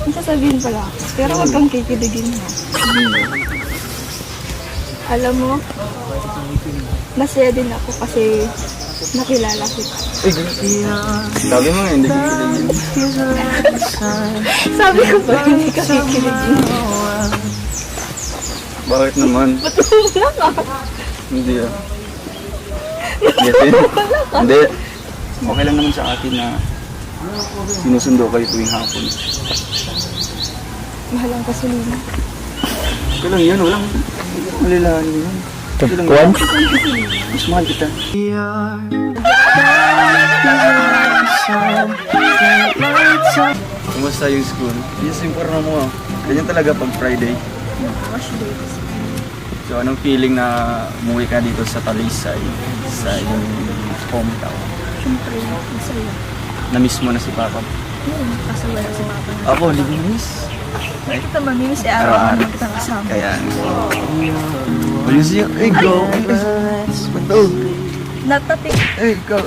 Ang sasabihin pala ako. Pero huwag kang kikiligin mo. Alam mo, masaya din ako kasi nakilala kita. Sabi mo nga, hindi kikiligin. Sabi ko ba, hindi ka kikiligin. Bakit naman? Ba't wala ka? Hindi ah. Yes, eh. Hindi. Okay lang naman sa akin na sinusundo kayo tuwing hapon. Mahal ang kasulina. Okay lang yun, walang malilahan yun. Okay lang Juan? yun. Mas mahal kita. Kumusta yung school? Yes, yung porno mo ah. Ganyan talaga pag Friday. Wash day kasi. So anong feeling na umuwi ka dito sa Talisay, sa iyong hometown? Siyempre, masaya. Na-miss mo na si Papa? Yun, kasi wala si Papa na. Ako, hindi ko na-miss. Hindi kita mamimiss eh, araw-araw na kita kasama. Kaya, ayun siya. Hey, go! Ba't daw? Natapik. Hey, go!